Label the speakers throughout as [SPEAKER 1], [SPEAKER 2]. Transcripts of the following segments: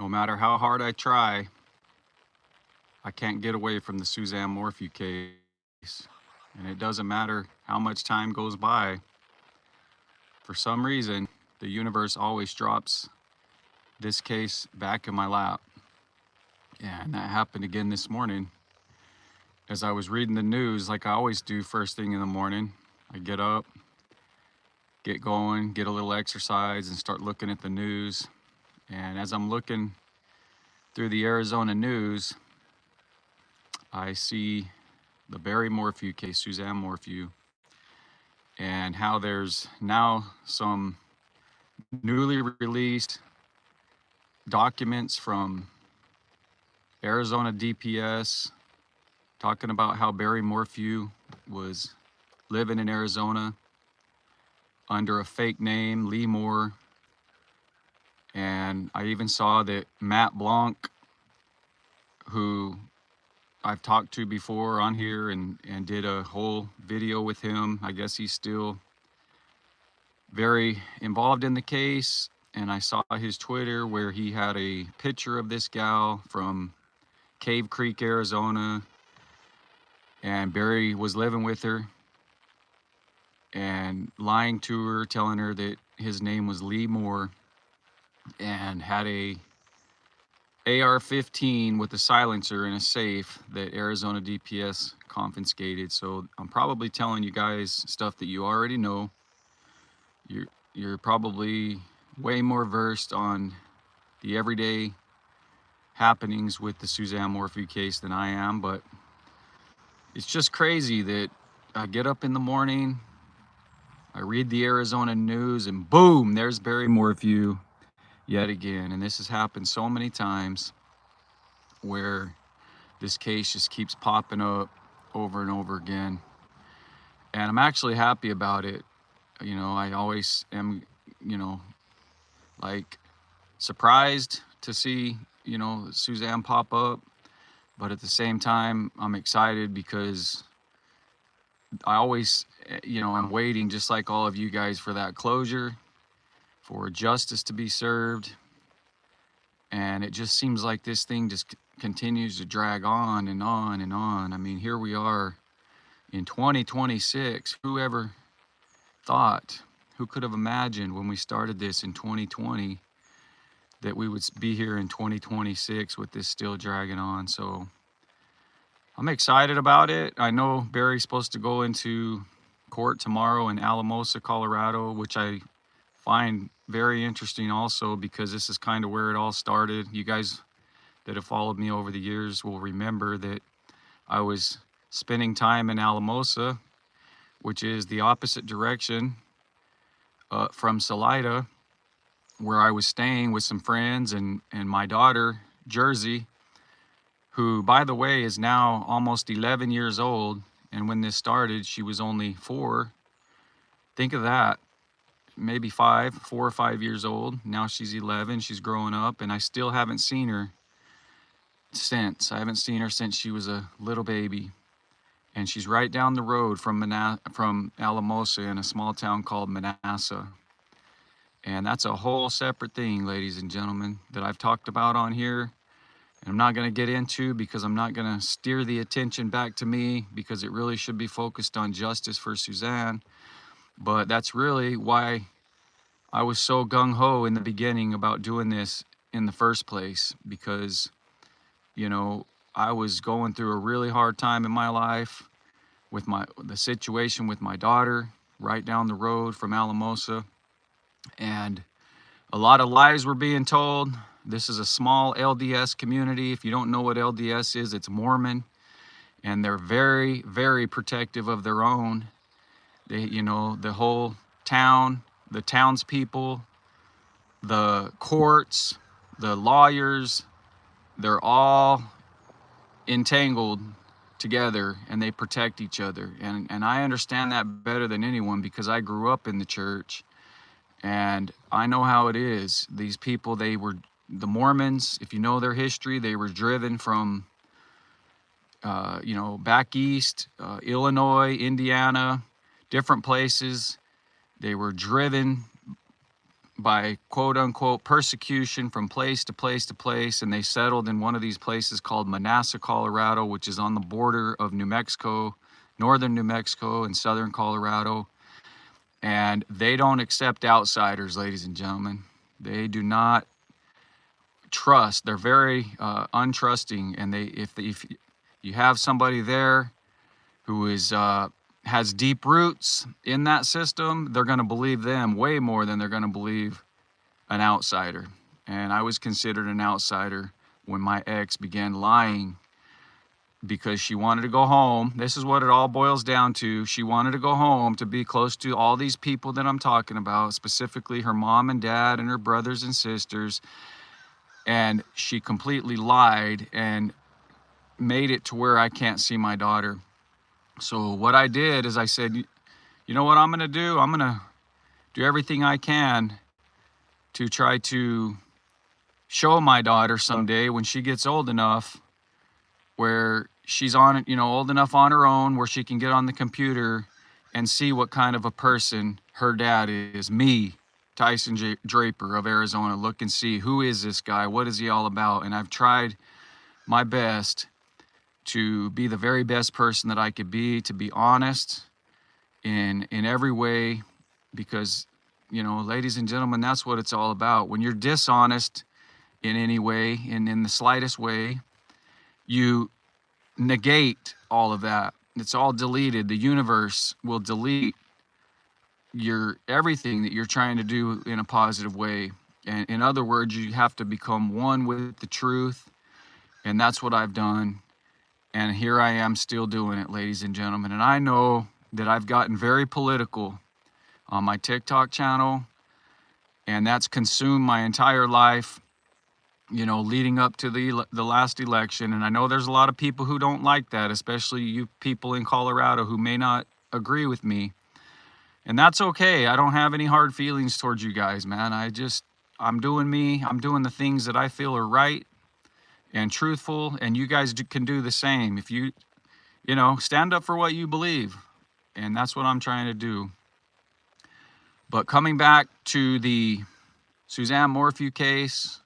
[SPEAKER 1] No matter how hard I try, I can't get away from the Suzanne Morphew case. And it doesn't matter how much time goes by. For some reason, the universe always drops this case back in my lap. And that happened again this morning. As I was reading the news, like I always do first thing in the morning, I get up, get going, get a little exercise, and start looking at the news. And as I'm looking through the Arizona news, I see the Barry Morphew case, Suzanne Morphew, and how there's now some newly released documents from Arizona DPS talking about how Barry Morphew was living in Arizona under a fake name, Lee Moore. And I even saw that Matt Blanc, who I've talked to before on here and did a whole video with him. I guess he's still very involved in the case. And I saw his Twitter where he had a picture of this gal from Cave Creek, Arizona. And Barry was living with her and lying to her, telling her that his name was Lee Moore, and had a AR-15 with a silencer in a safe that Arizona DPS confiscated. So I'm probably telling you guys stuff that you already know. You're probably way more versed on the everyday happenings with the Suzanne Morphew case than I am, but it's just crazy that I get up in the morning, I read the Arizona news, and boom, there's Barry Morphew yet again. And this has happened so many times where this case just keeps popping up over and over again. And I'm actually happy about it. You know, I always am, you know, like surprised to see, you know, Suzanne pop up. But at the same time, I'm excited because I always, you know, I'm waiting just like all of you guys for that closure, for justice to be served. And it just seems like this thing just continues to drag on and on and on. I mean, here we are in 2026. Who ever thought, who could have imagined when we started this in 2020 that we would be here in 2026 with this still dragging on? So I'm excited about it. I know Barry's supposed to go into court tomorrow in Alamosa, Colorado, which I find very interesting also, because this is kind of where it all started. You guys that have followed me over the years will remember that I was spending time in Alamosa, which is the opposite direction from Salida, where I was staying with some friends and my daughter, Jersey, who, by the way, is now almost 11 years old. And when this started, she was only 4. Think of that. Maybe 4 or 5 years old. Now she's 11. She's growing up, and I still haven't seen her since. I haven't seen her since she was a little baby. And she's right down the road from Alamosa in a small town called Manassas. And that's a whole separate thing, ladies and gentlemen, that I've talked about on here. And I'm not going to get into, because I'm not going to steer the attention back to me, because it really should be focused on justice for Suzanne. But that's really why I was so gung-ho in the beginning about doing this in the first place, because, you know, I was going through a really hard time in my life with the situation with my daughter right down the road from Alamosa. And a lot of lies were being told. This is a small LDS community. If you don't know what LDS is, it's Mormon. And they're very, very protective of their own. They, you know, the whole town, the townspeople, the courts, the lawyers, they're all entangled together, and they protect each other. And I understand that better than anyone, because I grew up in the church, and I know how it is. These people, they were, the Mormons, if you know their history, they were driven from, you know, back east, Illinois, Indiana, different places. They were driven by quote unquote persecution from place to place to place, and they settled in one of these places called Manassas, Colorado, which is on the border of New Mexico, northern New Mexico and southern Colorado. And they don't accept outsiders, ladies and gentlemen. They do not trust. They're very untrusting, and if you have somebody there who is has deep roots in that system, they're going to believe them way more than they're going to believe an outsider. And I was considered an outsider when my ex began lying because she wanted to go home. This is what it all boils down to. She wanted to go home to be close to all these people that I'm talking about, specifically her mom and dad and her brothers and sisters. And she completely lied and made it to where I can't see my daughter. So what I did is I said, you know what I'm going to do? I'm going to do everything I can to try to show my daughter someday when she gets old enough where she's on, old enough on her own where she can get on the computer and see what kind of a person her dad is. Me, Tyson Draper of Arizona, look and see, who is this guy? What is he all about? And I've tried my best to be the very best person that I could be, to be honest in every way, because, ladies and gentlemen, that's what it's all about. When you're dishonest in any way, in the slightest way, you negate all of that. It's all deleted. The universe will delete everything that you're trying to do in a positive way. And in other words, you have to become one with the truth. And that's what I've done. And here I am still doing it, ladies and gentlemen. And I know that I've gotten very political on my TikTok channel, and that's consumed my entire life, leading up to the last election. And I know there's a lot of people who don't like that, especially you people in Colorado who may not agree with me. And that's okay. I don't have any hard feelings towards you guys, man. I'm doing me. I'm doing the things that I feel are right and truthful, and you guys can do the same. If you stand up for what you believe, and that's what I'm trying to do. But coming back to the Suzanne Morphew case,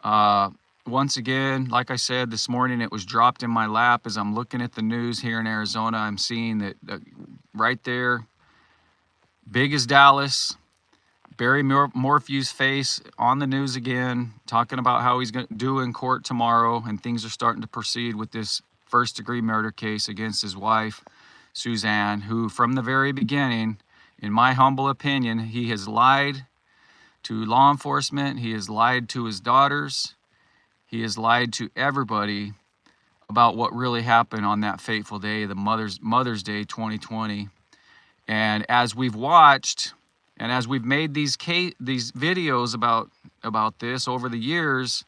[SPEAKER 1] once again, like I said, this morning it was dropped in my lap as I'm looking at the news here in Arizona. I'm seeing that right there, big as Dallas, Barry Morphew's face on the news again, talking about how he's going to do in court tomorrow, and things are starting to proceed with this first-degree murder case against his wife, Suzanne, who from the very beginning, in my humble opinion, he has lied to law enforcement, he has lied to his daughters, he has lied to everybody about what really happened on that fateful day, the Mother's Day 2020. And as we've watched, and as we've made these videos about this over the years,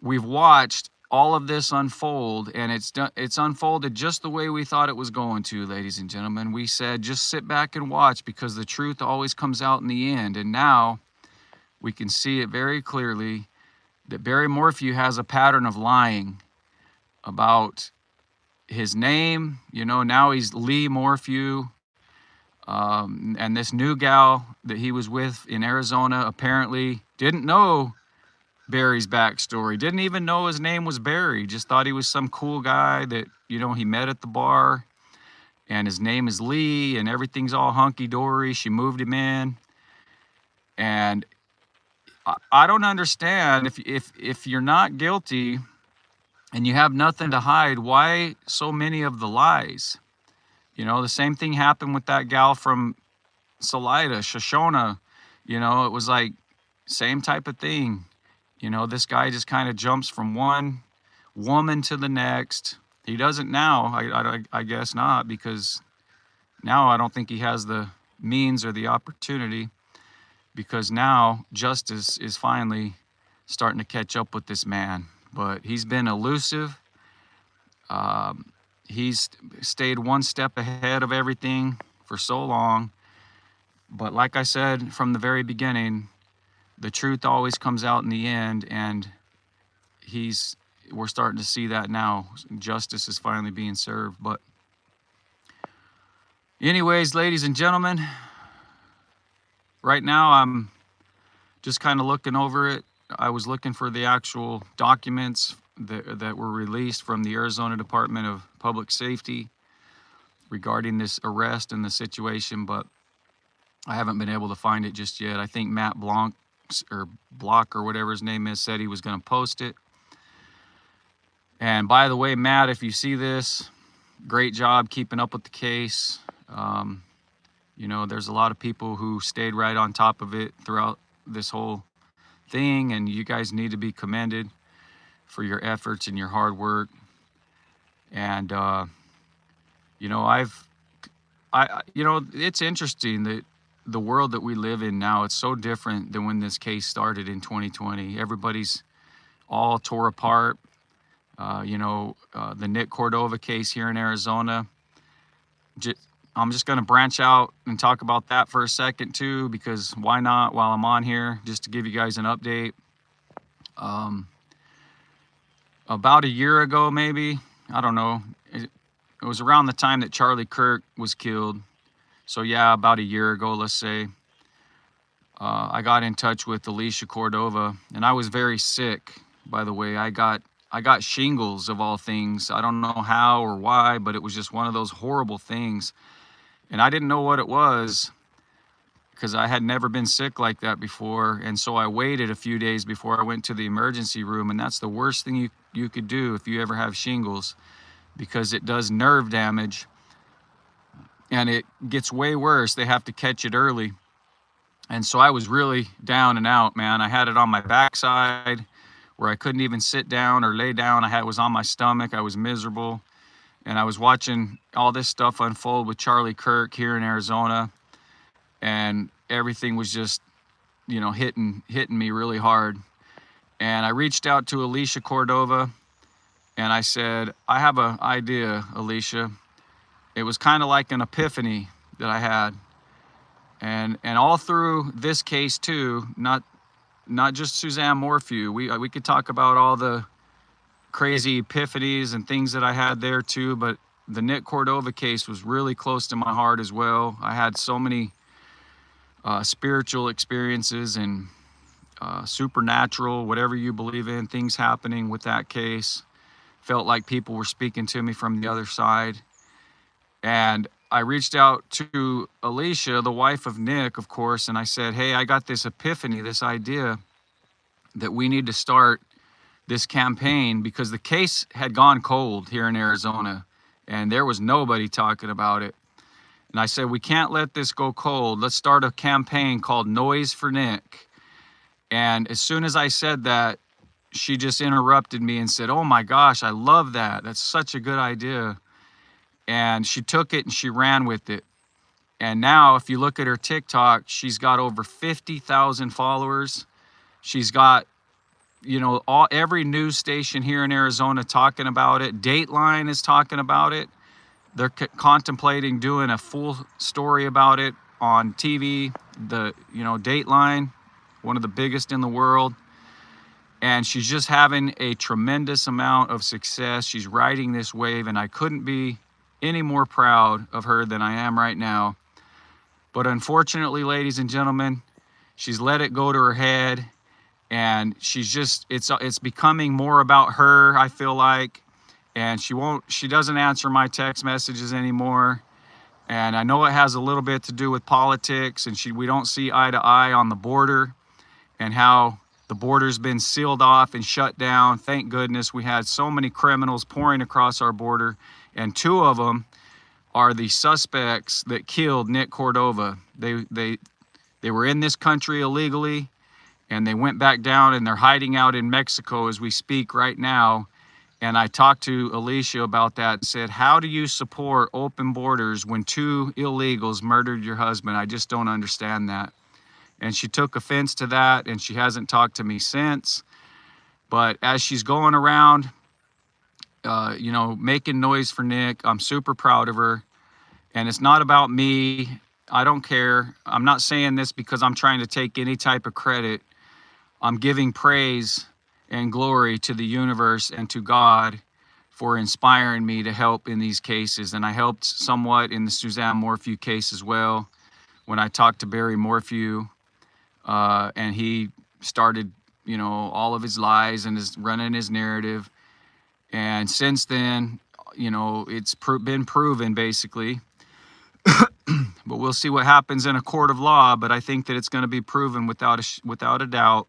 [SPEAKER 1] we've watched all of this unfold, and it's unfolded just the way we thought it was going to, ladies and gentlemen. We said, just sit back and watch, because the truth always comes out in the end. And now we can see it very clearly that Barry Morphew has a pattern of lying about his name. Now he's Lee Morphew. And this new gal that he was with in Arizona apparently didn't know Barry's backstory, didn't even know his name was Barry, just thought he was some cool guy that, he met at the bar, and his name is Lee, and everything's all hunky-dory. She moved him in. And I don't understand, if you're not guilty and you have nothing to hide, why so many of the lies? The same thing happened with that gal from Salida, Shoshona. It was like same type of thing. This guy just kind of jumps from one woman to the next. He doesn't now, I guess not, because now I don't think he has the means or the opportunity, because now justice is finally starting to catch up with this man. But he's been elusive. He's stayed one step ahead of everything for so long. But like I said from the very beginning, the truth always comes out in the end, and we're starting to see that now. Justice is finally being served. But anyways, ladies and gentlemen, right now I'm just kind of looking over it. I was looking for the actual documents that were released from the Arizona Department of Public Safety regarding this arrest and the situation, but I haven't been able to find it just yet. I think Matt Blanc or Block or whatever his name is said he was going to post it. And by the way, Matt, if you see this, great job keeping up with the case. You know, there's a lot of people who stayed right on top of it throughout this whole thing, and you guys need to be commended for your efforts and your hard work. And you know, you know, it's interesting that the world that we live in now, it's so different than when this case started in 2020. Everybody's all tore apart. You know, the Nick Cordova case here in Arizona. I'm just going to branch out and talk about that for a second too, because why not while I'm on here, just to give you guys an update. About a year ago, maybe, I don't know, it was around the time that Charlie Kirk was killed. So yeah, about a year ago, let's say, I got in touch with Alicia Cordova, and I was very sick, by the way. I got shingles, of all things. I don't know how or why, but it was just one of those horrible things. And I didn't know what it was because I had never been sick like that before. And so I waited a few days before I went to the emergency room. And that's the worst thing you could do if you ever have shingles, because it does nerve damage and it gets way worse. They have to catch it early. And so I was really down and out, man. I had it on my backside where I couldn't even sit down or lay down. I was on my stomach. I was miserable. And I was watching all this stuff unfold with Charlie Kirk here in Arizona. And everything was just, you know, hitting me really hard. And I reached out to Alicia Cordova and I said, I have an idea, Alicia. It was kind of like an epiphany that I had. And all through this case too, not just Suzanne Morphew. We could talk about all the crazy epiphanies and things that I had there too, but the Nick Cordova case was really close to my heart as well. I had so many spiritual experiences and supernatural, whatever you believe in, things happening with that case. Felt like people were speaking to me from the other side. And I reached out to Alicia, the wife of Nick, of course, and I said, hey, I got this epiphany, this idea that we need to start this campaign, because the case had gone cold here in Arizona and there was nobody talking about it. And I said, we can't let this go cold. Let's start a campaign called Noise for Nick. And as soon as I said that, she just interrupted me and said, oh my gosh, I love that. That's such a good idea. And she took it and she ran with it. And now if you look at her TikTok, she's got over 50,000 followers. She's got, you know, every news station here in Arizona talking about it. Dateline is talking about it. They're contemplating doing a full story about it on TV. Dateline, one of the biggest in the world. And she's just having a tremendous amount of success. She's riding this wave, and I couldn't be any more proud of her than I am right now. But unfortunately, ladies and gentlemen, she's let it go to her head. And she's just, it's becoming more about her, I feel like. And she doesn't answer my text messages anymore. And I know it has a little bit to do with politics, and we don't see eye to eye on the border and how the border's been sealed off and shut down. Thank goodness. We had so many criminals pouring across our border, and two of them are the suspects that killed Nick Cordova. They were in this country illegally, and they went back down, and they're hiding out in Mexico as we speak right now. And I talked to Alicia about that and said, how do you support open borders when two illegals murdered your husband? I just don't understand that. And she took offense to that, and she hasn't talked to me since. But as she's going around, making noise for Nick, I'm super proud of her. And it's not about me. I don't care. I'm not saying this because I'm trying to take any type of credit. I'm giving praise and glory to the universe and to God for inspiring me to help in these cases. And I helped somewhat in the Suzanne Morphew case as well when I talked to Barry Morphew. and he started, you know, all of his lies and is running his narrative. And since then, you know, it's been proven basically. But we'll see what happens in a court of law. But I think that it's going to be proven without a doubt,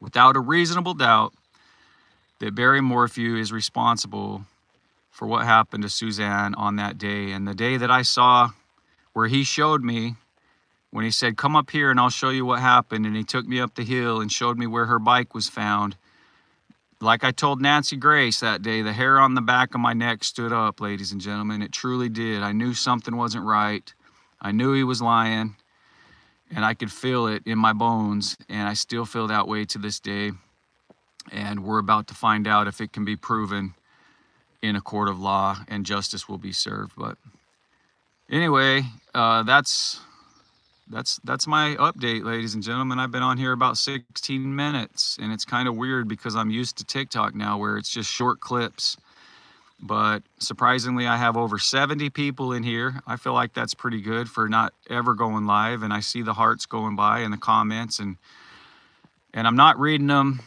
[SPEAKER 1] without a reasonable doubt, that Barry Morphew is responsible for what happened to Suzanne on that day. And the day that I saw where he showed me, when he said, come up here and I'll show you what happened, and he took me up the hill and showed me where her bike was found. Like I told Nancy Grace that day, the hair on the back of my neck stood up, ladies and gentlemen. It truly did. I knew something wasn't right. I knew he was lying, and I could feel it in my bones, and I still feel that way to this day. And we're about to find out if it can be proven in a court of law and justice will be served. But anyway, that's my update, ladies and gentlemen. I've been on here about 16 minutes, and it's kind of weird because I'm used to TikTok now where it's just short clips. But surprisingly, I have over 70 people in here. I feel like that's pretty good for not ever going live, and I see the hearts going by and the comments, and I'm not reading them.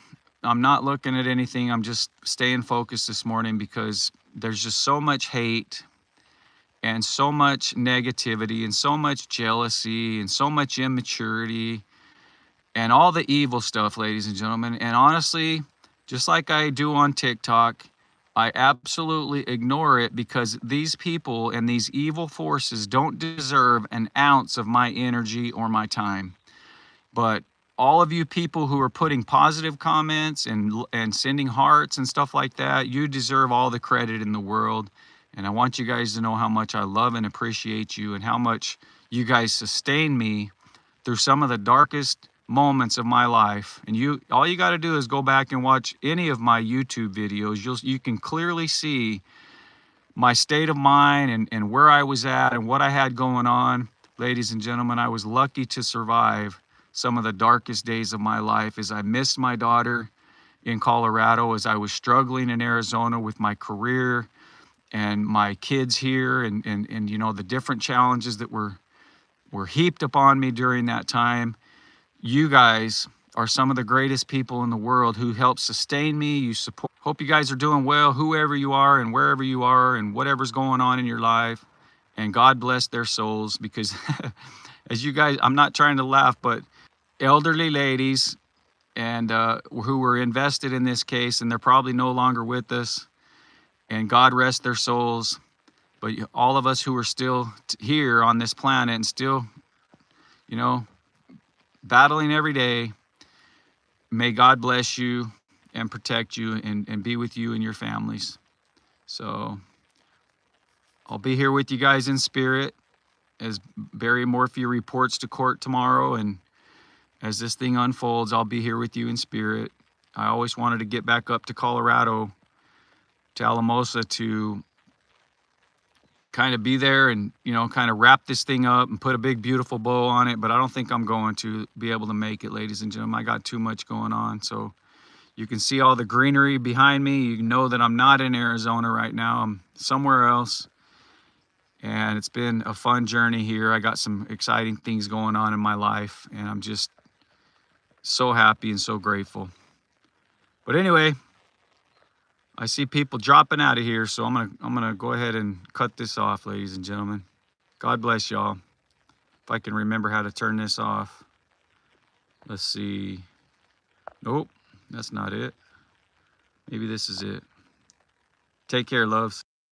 [SPEAKER 1] I'm not looking at anything. I'm just staying focused this morning because there's just so much hate and so much negativity and so much jealousy and so much immaturity and all the evil stuff, ladies and gentlemen. And honestly, just like I do on TikTok, I absolutely ignore it because these people and these evil forces don't deserve an ounce of my energy or my time. But all of you people who are putting positive comments and sending hearts and stuff like that, you deserve all the credit in the world. And I want you guys to know how much I love and appreciate you and how much you guys sustain me through some of the darkest moments of my life. And all you got to do is go back and watch any of my YouTube videos. You can clearly see my state of mind and where I was at and what I had going on. Ladies and gentlemen, I was lucky to survive some of the darkest days of my life as I missed my daughter in Colorado, as I was struggling in Arizona with my career and my kids here, and you know, the different challenges that were heaped upon me during that time. You guys are some of the greatest people in the world who help sustain me. You support. Hope you guys are doing well, whoever you are and wherever you are and whatever's going on in your life. And God bless their souls, because as you guys, I'm not trying to laugh, but elderly ladies and who were invested in this case, and they're probably no longer with us, and God rest their souls. But all of us who are still here on this planet and still, you know, battling every day, may God bless you and protect you and be with you and your families. So I'll be here with you guys in spirit as Barry Morphew reports to court tomorrow, and as this thing unfolds, I'll be here with you in spirit. I always wanted to get back up to Colorado, to Alamosa, to kind of be there and, you know, kind of wrap this thing up and put a big, beautiful bow on it. But I don't think I'm going to be able to make it, ladies and gentlemen. I got too much going on. So you can see all the greenery behind me. You know that I'm not in Arizona right now. I'm somewhere else. And it's been a fun journey here. I got some exciting things going on in my life, and I'm just so happy and so grateful. But anyway, I see people dropping out of here, so I'm gonna go ahead and cut this off, ladies and gentlemen. God bless y'all. If I can remember how to turn this off. Let's see. Nope, that's not it. Maybe this is it. Take care, loves.